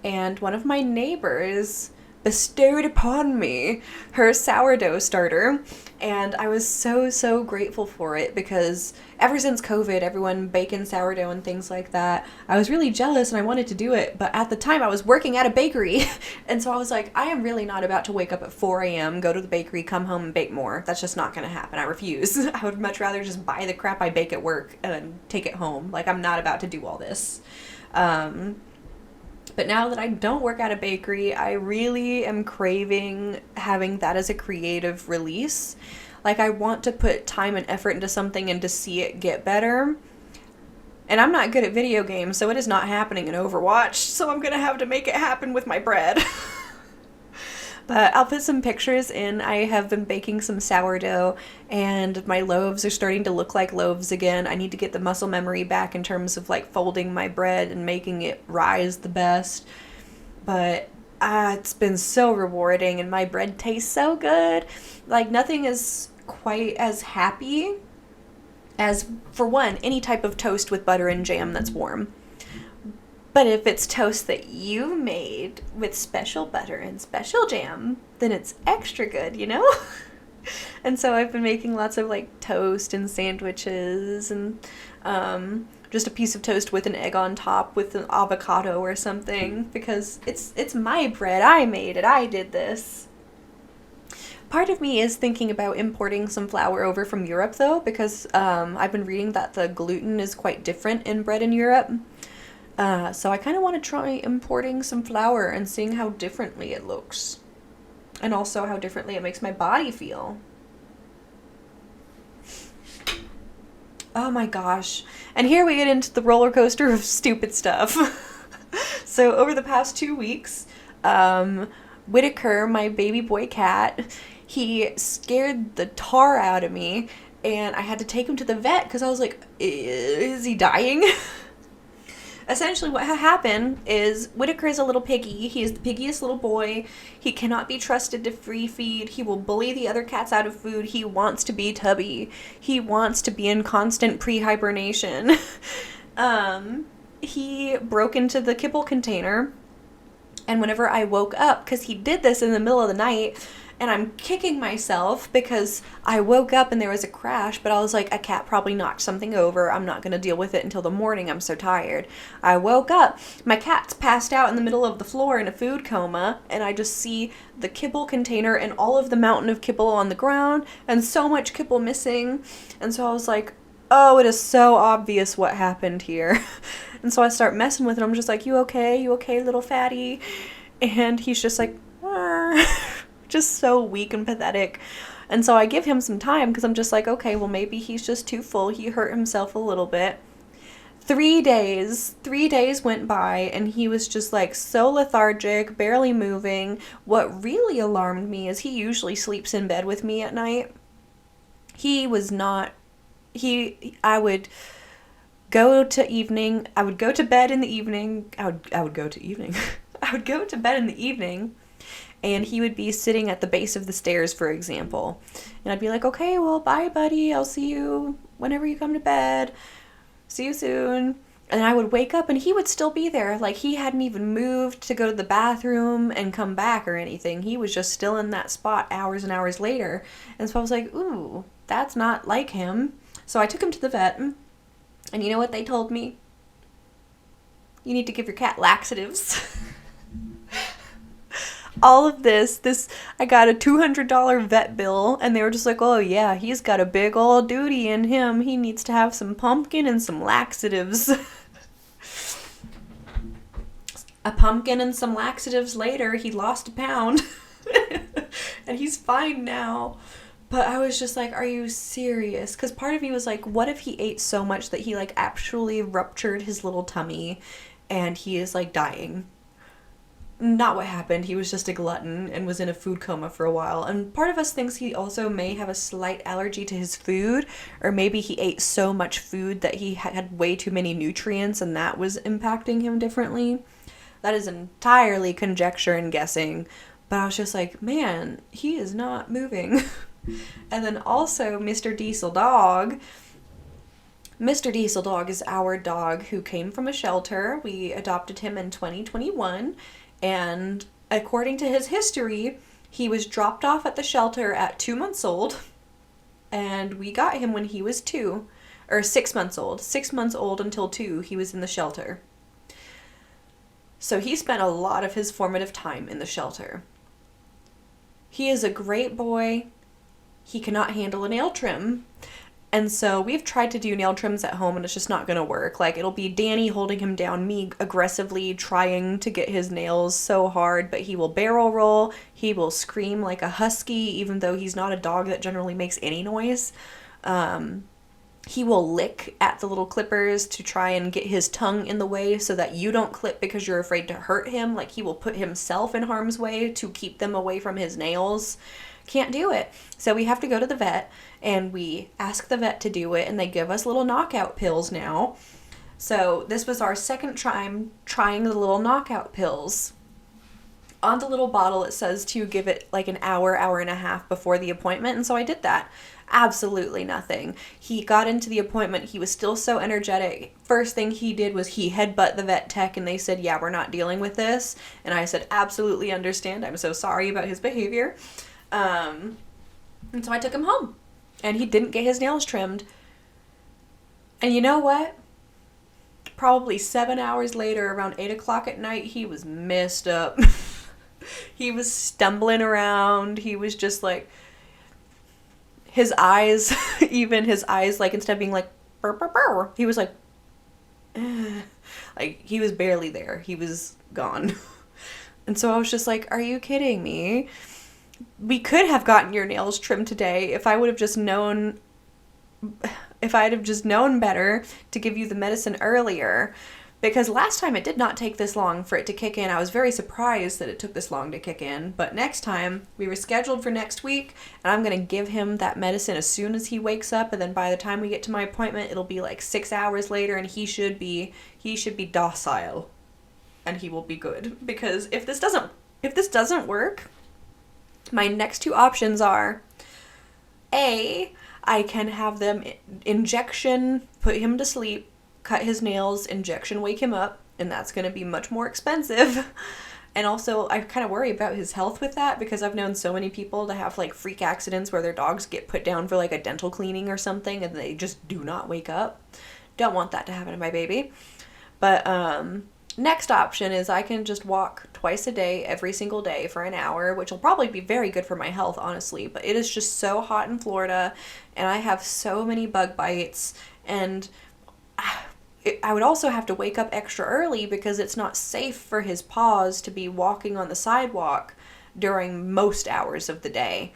And one of my neighbors bestowed upon me her sourdough starter, and I was so grateful for it, because ever since COVID, everyone baking sourdough and things like that, I was really jealous and I wanted to do it, but at the time I was working at a bakery, and so I was like, I am really not about to wake up at 4 a.m., go to the bakery, come home and bake more. That's just not going to happen. I refuse. I would much rather just buy the crap I bake at work and then take it home. Like, I'm not about to do all this. But now that I don't work at a bakery, I really am craving having that as a creative release. Like, I want to put time and effort into something and to see it get better. And I'm not good at video games, so it is not happening in Overwatch, so I'm going to have to make it happen with my bread. But I'll put some pictures in. I have been baking some sourdough, and my loaves are starting to look like loaves again. I need to get the muscle memory back in terms of like folding my bread and making it rise the best. But it's been so rewarding, and my bread tastes so good. Like, nothing is quite as happy as, for one, any type of toast with butter and jam that's warm. But if it's toast that you made with special butter and special jam, then it's extra good, you know? And so I've been making lots of like toast and sandwiches, and just a piece of toast with an egg on top with an avocado or something, because it's my bread. I made it. I did this. Part of me is thinking about importing some flour over from Europe, though, because I've been reading that the gluten is quite different in bread in Europe. So I kind of want to try importing some flour and seeing how differently it looks. And also how differently it makes my body feel. Oh my gosh. And here we get into the roller coaster of stupid stuff. So over the past 2 weeks, Whitaker, my baby boy cat, he scared the tar out of me, and I had to take him to the vet because I was like, is he dying? Essentially what happened is Whitaker is a little piggy. He is the piggiest little boy. He cannot be trusted to free feed. He will bully the other cats out of food. He wants to be tubby. He wants to be in constant pre-hibernation. He broke into the kibble container, and whenever I woke up, because he did this in the middle of the night, and I'm kicking myself because I woke up and there was a crash, but I was like, a cat probably knocked something over. I'm not going to deal with it until the morning. I'm so tired. I woke up. My cat's passed out in the middle of the floor in a food coma, and I just see the kibble container and all of the mountain of kibble on the ground and so much kibble missing. And so I was like, oh, it is so obvious what happened here. And so I start messing with it. I'm just like, you okay? You okay, little fatty? And he's just like, just so weak and pathetic. And so I give him some time because I'm just like, okay, well, maybe he's just too full. He hurt himself a little bit. 3 days went by, and he was just like so lethargic, barely moving. What really alarmed me is he usually sleeps in bed with me at night. He was not. I would go to bed in the evening. I would go to bed in the evening, and he would be sitting at the base of the stairs, for example. And I'd be like, okay, well, bye, buddy. I'll see you whenever you come to bed. See you soon. And I would wake up, and he would still be there. Like, he hadn't even moved to go to the bathroom and come back or anything. He was just still in that spot hours and hours later. And so I was like, ooh, that's not like him. So I took him to the vet, and you know what they told me? You need to give your cat laxatives. All of this, I got a $200 vet bill, and they were just like, oh yeah, he's got a big old duty in him. He needs to have some pumpkin and some laxatives. A pumpkin and some laxatives later, he lost a pound. And he's fine now. But I was just like, are you serious? Because part of me was like, what if he ate so much that he like actually ruptured his little tummy and he is like dying? Not what happened. He was just a glutton and was in a food coma for a while. And part of us thinks he also may have a slight allergy to his food, or maybe he ate so much food that he had way too many nutrients and that was impacting him differently. That is entirely conjecture and guessing. But I was just like, man, he is not moving. And then also Mr. Diesel Dog. Mr. Diesel Dog is our dog who came from a shelter. We adopted him in 2021. And according to his history, he was dropped off at the shelter at 2 months old. And we got him when he was 6 months old. 6 months old until 2, he was in the shelter. So he spent a lot of his formative time in the shelter. He is a great boy. He cannot handle a nail trim. And so we've tried to do nail trims at home, and it's just not going to work. Like, it'll be Danny holding him down, me aggressively trying to get his nails so hard, but he will barrel roll. He will scream like a husky, even though he's not a dog that generally makes any noise. He will lick at the little clippers to try and get his tongue in the way so that you don't clip because you're afraid to hurt him. Like, he will put himself in harm's way to keep them away from his nails. Can't do it. So we have to go to the vet, and we ask the vet to do it, and they give us little knockout pills now. So this was our second time trying the little knockout pills. On the little bottle, it says to give it like an hour and a half before the appointment, and so I did that. Absolutely nothing. He got into the appointment. He was still so energetic. First thing he did was he headbutt the vet tech, and they said, yeah, we're not dealing with this. And I said, absolutely understand. I'm so sorry about his behavior. And so I took him home, and he didn't get his nails trimmed. And you know what? Probably 7 hours later, around 8 o'clock at night, he was messed up. He was stumbling around. He was just like his eyes, even his eyes, like, instead of being like, burr, burr, burr, he was like, like, he was barely there. He was gone. And so I was just like, are you kidding me? We could have gotten your nails trimmed today if I would have just known, if I'd have just known better to give you the medicine earlier. Because last time it did not take this long for it to kick in. I was very surprised that it took this long to kick in. But next time, we were scheduled for next week, and I'm going to give him that medicine as soon as he wakes up. And then by the time we get to my appointment, it'll be like 6 hours later, and he should be docile. And he will be good. Because if this doesn't work, my next two options are, A, I can have them injection, put him to sleep, cut his nails, injection, wake him up, and that's going to be much more expensive. And also, I kind of worry about his health with that, because I've known so many people to have, like, freak accidents where their dogs get put down for, like, a dental cleaning or something, and they just do not wake up. Don't want that to happen to my baby. But, next option is I can just walk twice a day, every single day for an hour, which will probably be very good for my health, honestly. But it is just so hot in Florida, and I have so many bug bites, and I would also have to wake up extra early because it's not safe for his paws to be walking on the sidewalk during most hours of the day.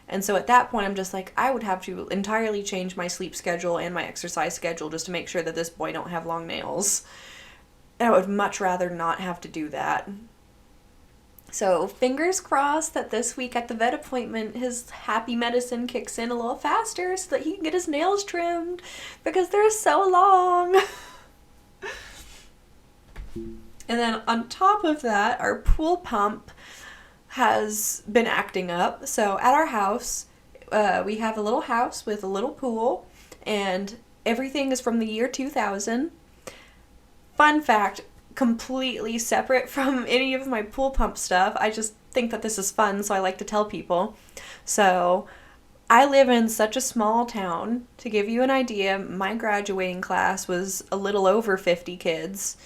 And so at that point, I'm just like, I would have to entirely change my sleep schedule and my exercise schedule just to make sure that this boy don't have long nails. I would much rather not have to do that. So fingers crossed that this week at the vet appointment, his happy medicine kicks in a little faster so that he can get his nails trimmed, because they're so long. And then on top of that, our pool pump has been acting up. So at our house, we have a little house with a little pool, and everything is from the year 2000. Fun fact, completely separate from any of my pool pump stuff. I just think that this is fun, so I like to tell people. So I live in such a small town. To give you an idea, my graduating class was a little over 50 kids.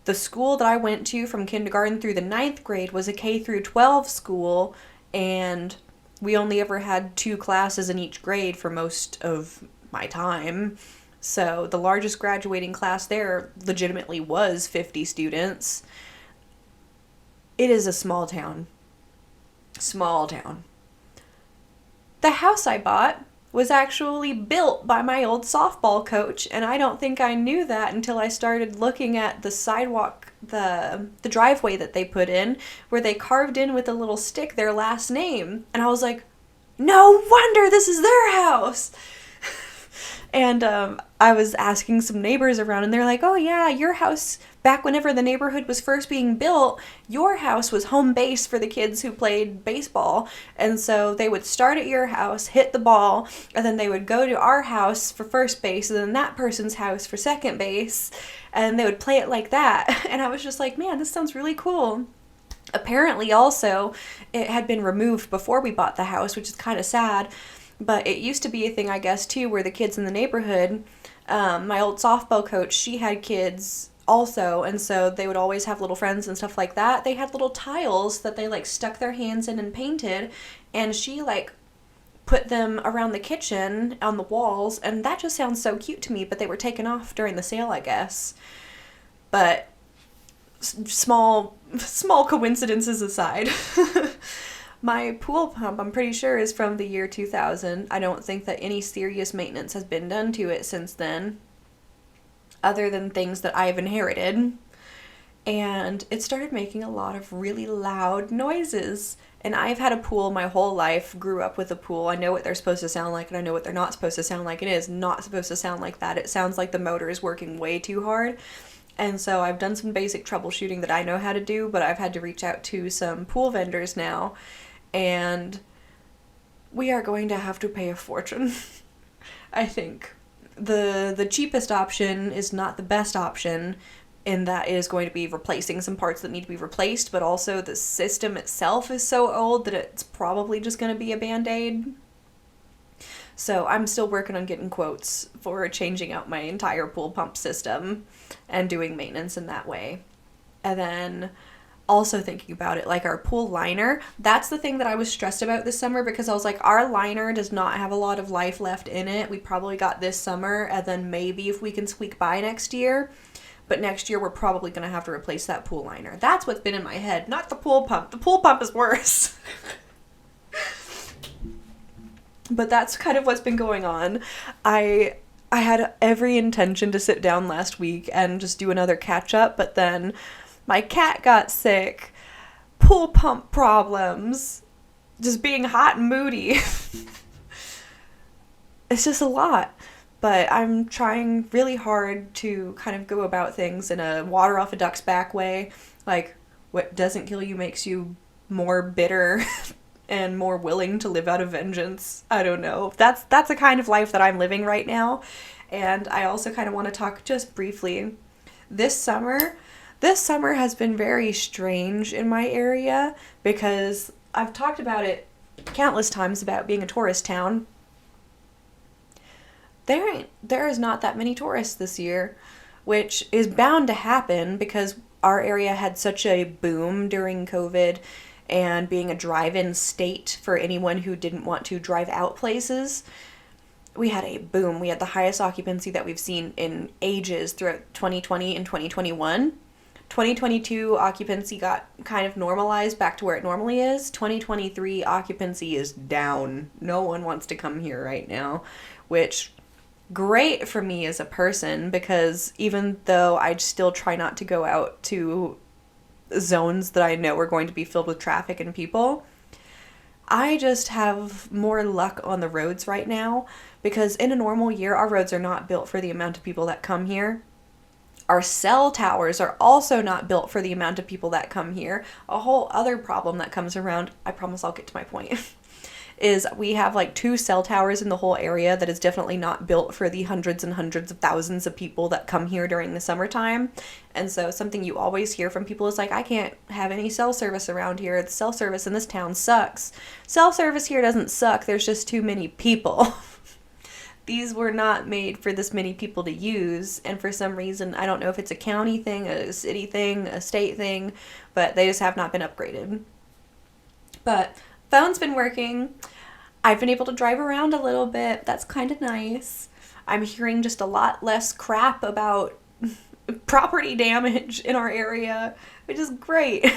The school that I went to from kindergarten through the 9th grade was a K through 12 school, and we only ever had 2 classes in each grade for most of my time. So the largest graduating class there legitimately was 50 students. It is a small town. Small town. The house I bought was actually built by my old softball coach, and I don't think I knew that until I started looking at the sidewalk, the driveway that they put in, where they carved in with a little stick their last name. And I was like, no wonder this is their house! And I was asking some neighbors around, and they're like, oh yeah, your house, back whenever the neighborhood was first being built, your house was home base for the kids who played baseball. And so they would start at your house, hit the ball, and then they would go to our house for first base, and then that person's house for second base, and they would play it like that. And I was just like, man, this sounds really cool. Apparently also, it had been removed before we bought the house, which is kind of sad. But it used to be a thing, I guess, too, where the kids in the neighborhood, my old softball coach, she had kids also, and so they would always have little friends and stuff like that. They had little tiles that they, like, stuck their hands in and painted, and she, like, put them around the kitchen on the walls, and that just sounds so cute to me, but they were taken off during the sale, I guess. But small coincidences aside. My pool pump, I'm pretty sure, is from the year 2000. I don't think that any serious maintenance has been done to it since then, other than things that I've inherited. And it started making a lot of really loud noises. And I've had a pool my whole life, grew up with a pool. I know what they're supposed to sound like, and I know what they're not supposed to sound like. It is not supposed to sound like that. It sounds like the motor is working way too hard. And so I've done some basic troubleshooting that I know how to do, but I've had to reach out to some pool vendors now. And we are going to have to pay a fortune. I think the cheapest option is not the best option, in that it is going to be replacing some parts that need to be replaced, but also the system itself is so old that it's probably just going to be a Band-Aid. So I'm still working on getting quotes for changing out my entire pool pump system and doing maintenance in that way. And then also thinking about it, like our pool liner, that's the thing that I was stressed about this summer, because I was like, our liner does not have a lot of life left in it. We probably got this summer, and then maybe if we can squeak by next year. But next year we're probably going to have to replace that pool liner. That's what's been in my head, not the pool pump. The pool pump is worse. But that's kind of what's been going on. I had every intention to sit down last week and just do another catch up, but then my cat got sick, pool pump problems, just being hot and moody. It's just a lot. But I'm trying really hard to kind of go about things in a water off a duck's back way. Like, what doesn't kill you makes you more bitter and more willing to live out of vengeance. I don't know. That's the kind of life that I'm living right now. And I also kind of want to talk just briefly. This summer has been very strange in my area, because I've talked about it countless times about being a tourist town. There is not that many tourists this year, which is bound to happen because our area had such a boom during COVID, and being a drive-in state for anyone who didn't want to drive out places. We had a boom. We had the highest occupancy that we've seen in ages throughout 2020 and 2021. 2022 occupancy got kind of normalized back to where it normally is. 2023 occupancy is down. No one wants to come here right now, which great for me as a person, because even though I still try not to go out to zones that I know are going to be filled with traffic and people, I just have more luck on the roads right now, because in a normal year, our roads are not built for the amount of people that come here. Our cell towers are also not built for the amount of people that come here. A whole other problem that comes around, I promise I'll get to my point, is we have like 2 cell towers in the whole area that is definitely not built for the hundreds and hundreds of thousands of people that come here during the summertime. And so something you always hear from people is like, I can't have any cell service around here. The cell service in this town sucks. Cell service here doesn't suck. There's just too many people. These were not made for this many people to use, and for some reason, I don't know if it's a county thing, a city thing, a state thing, but they just have not been upgraded. But phone's been working. I've been able to drive around a little bit. That's kind of nice. I'm hearing just a lot less crap about property damage in our area, which is great.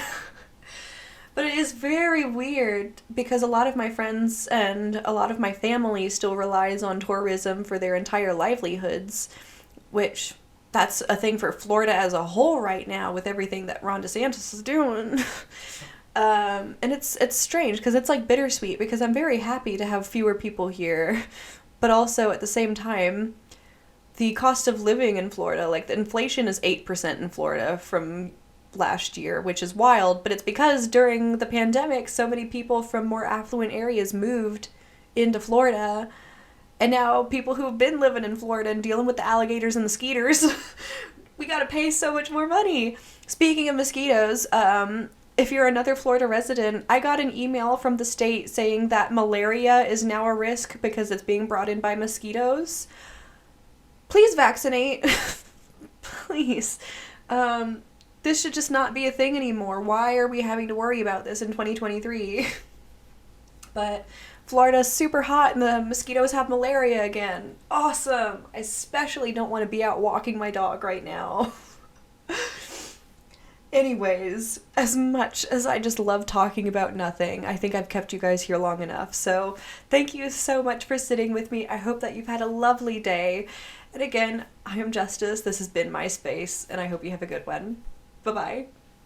But it is very weird, because a lot of my friends and a lot of my family still relies on tourism for their entire livelihoods, which that's a thing for Florida as a whole right now with everything that Ron DeSantis is doing. And it's strange, because it's like bittersweet, because I'm very happy to have fewer people here, but also at the same time, the cost of living in Florida, like the inflation is 8% in Florida from last year, which is wild, but it's because during the pandemic, so many people from more affluent areas moved into Florida, and now people who've been living in Florida and dealing with the alligators and the skeeters, we gotta pay so much more money. Speaking of mosquitoes, if you're another Florida resident, I got an email from the state saying that malaria is now a risk because it's being brought in by mosquitoes. Please vaccinate. Please. This should just not be a thing anymore. Why are we having to worry about this in 2023? But Florida's super hot and the mosquitoes have malaria again. Awesome. I especially don't want to be out walking my dog right now. Anyways, as much as I just love talking about nothing, I think I've kept you guys here long enough. So thank you so much for sitting with me. I hope that you've had a lovely day. And again, I am Justus. This has been my space, and I hope you have a good one. Bye-bye.